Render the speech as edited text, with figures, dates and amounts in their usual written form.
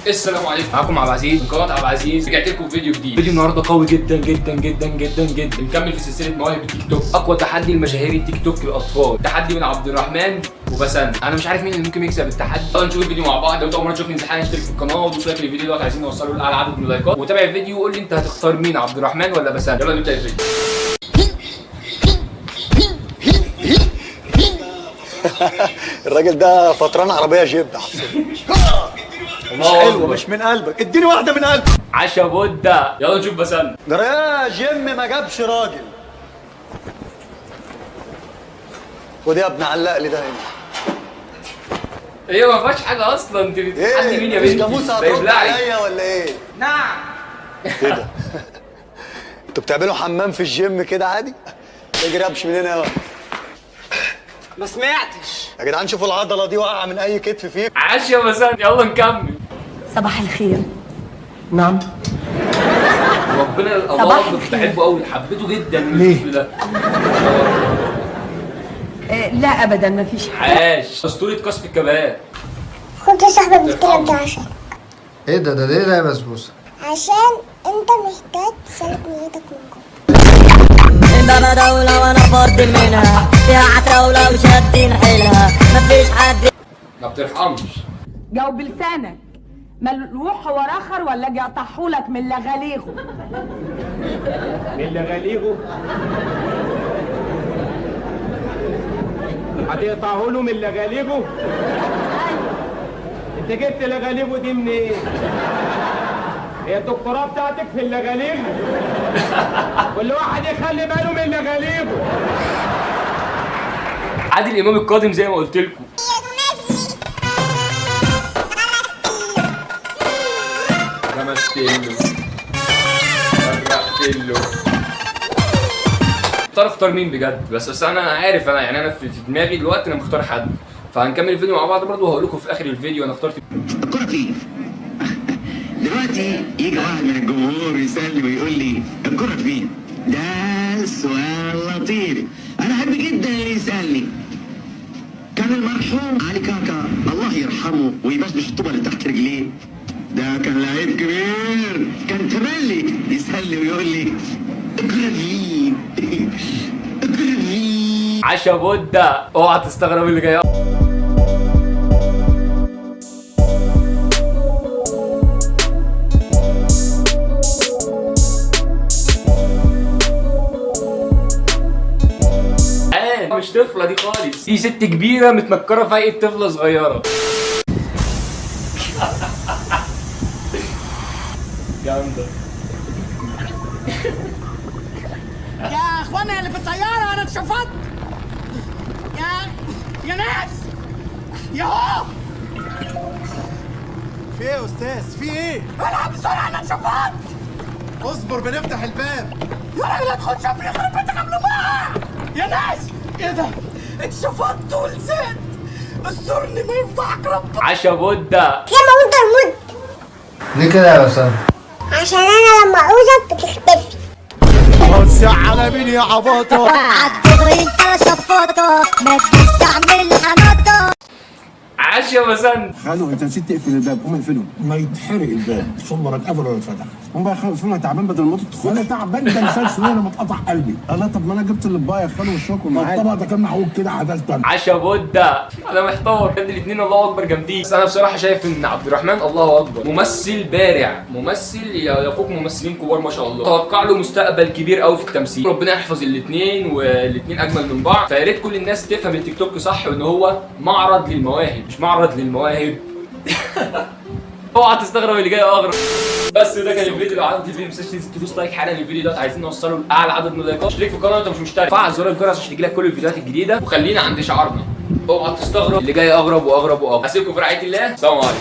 السلام عليكم، معاكم عبد العزيز من قناه عبد العزيز. رجعت لكم فيديو جديد. فيديو النهارده قوي جدا جدا جدا جدا جدا. بنكمل في سلسله مواهب التيك توك. اقوى تحدي لمشاهير التيك توك الاطفال، تحدي من عبد الرحمن وبسنت. انا مش عارف مين اللي ممكن يكسب التحدي. يلا نشوف الفيديو مع بعض. لو انت اول مره تشوفني انصحك اشترك في القناه ودوس لايك للفيديو دوت، عايزين نوصله لاعلى عدد من اللايكات. وتابع الفيديو وقول لي انت هتختار مين، عبد الرحمن ولا بسنت. يلا نبدا الفيديو. الراجل ده فطران عربيه جيب مش حلوه، مش من قلبك. اديني واحده من قلبك. عشا بودة. يلا نشوف بسنت. جرى يا جيم ما جابش راجل. خد يا ابني علق لي ده هنا. ايه ما فيهاش حاجه اصلا. انت بتتحدي مين يا بنتي؟ مش جاموسه هترد عليا ولا ايه؟ نعم. ايه ده؟ انتوا بتعملوا حمام في الجيم كده عادي؟ اجري امشي من هنا يا ما سمعتش يا جدعان. شوفوا العضله دي واقعه من اي كتف فيك. عاش يا بسنت. يلا نكمل. صباح الخير. نعم. ربنا صباح الله الخير. بحبه قوي، حبيته جدا ليه؟ الطفل ده. لا ابدا ما فيش حاجه. عاش. اسطوره كشف الكبات. خد يا صاحبي الكلام ده عشان ايه ده ليه ده يا بسبوسه؟ عشان انت محتاج تسلك نيتك من جوه. عندنا دولة وانا فاضي منها، فيها عتاولة وشادين حيلها، مفيش حد ما بترحمش. جاوب بلسانك. ملوح ورخر ولا اجي اقطعهولك من لغاليغه؟ من لغاليغه هتقطعه له من لغاليغه؟ انت جبت لغاليغه دي منين؟ إيه؟ هي الدكتوراه بتاعتك في اللغاليغ؟ كل واحد يخلي باله من لغاليغه. عادل امام القادم زي ما قلت لكم. رمستيلو رمستيلو. اختار مين بجد؟ بس انا عارف، انا في دماغي دلوقتي انا مختار حد، فهنكمل الفيديو مع بعض برضه وهقول لكم في اخر الفيديو انا اخترت. الكرة فين؟ دلوقتي يجي واحد من الجمهور يسألني ويقول لي الكرة فين؟ ده سؤال لطيف. أنا أحب جدا اللي يسألني. كان المرحوم علي كاكا الله يرحمه ويبشبش الطوبة اللي تحت رجليه. ده كان لعيب كبير، كان تملي يسألني ويقول لي الكرة فين؟ الكرة فين؟ عشا بودة. اوعى تستغرب اللي جاي. مش طفلة دي خالص، دي ست كبيرة متنكرة في هيئة طفلة صغيرة. جامدة. يا اخوانا اللي في الطياره انا اتشفطت. يا ناس يا هو في ايه يا استاذ؟ في ايه؟ العب بسرعه انا اتشفطت. اصبر بنفتح الباب. يا راجل ادخل شوفني يخرب بيتك قبل ما يا ناس. ايه ده؟ اتشفطت ولزقت. استرني ما يفضحك ربك. عشا بودة. لما وانت المد ليه كده يا بسنت؟ عشان انا لما اعوزك بتختفي. وسع على مين يا عباطه؟ عالدغري انت شفاطة، ما تجيش تعمل حناطة. عاش يا بسنت. خالو انت نسيت تقفل الباب، قوم اقفله. ما يتحرق الباب، ثم اتقفل ولا اتفتح. قوم بقى خالص، انا تعبان بدل ما تدخل. انا تعبان ده لسان سنين متقطع قلبي. الله طب ما انا جبت اللبايه يا خالو والشوك معاك. الطبق ده كان محوج كده عدلت انا. عشا بودة. انا محتار بجد، الاثنين الله اكبر جامدين. بس انا بصراحه شايف ان عبد الرحمن الله اكبر، ممثل بارع، ممثل يفوق ممثلين كبار ما شاء الله. اتوقع له مستقبل كبير قوي في التمثيل. ربنا يحفظ الاثنين، والاثنين اجمل من بعض. فيا ريت كل الناس تفهم التيك توك صح، وان هو معرض للمواهب مش معرض للمواهب. اوعى تستغرب اللي جاي اغرب. بس ده كان الفيديو. لو عجبك الفيديو ما تنساش تدوس لايك حالا للفيديو ده، عايزين نوصله لاعلى عدد من اللايكات. اشترك في القناه لو انت مش مشترك، فعل زر الجرس عشان تجيلك كل الفيديوهات الجديده، وخلينا عند شعارنا اوعى تستغرب اللي جاي اغرب واغرب واغرب. اسيبكم في رعايه الله، سلام عليكم.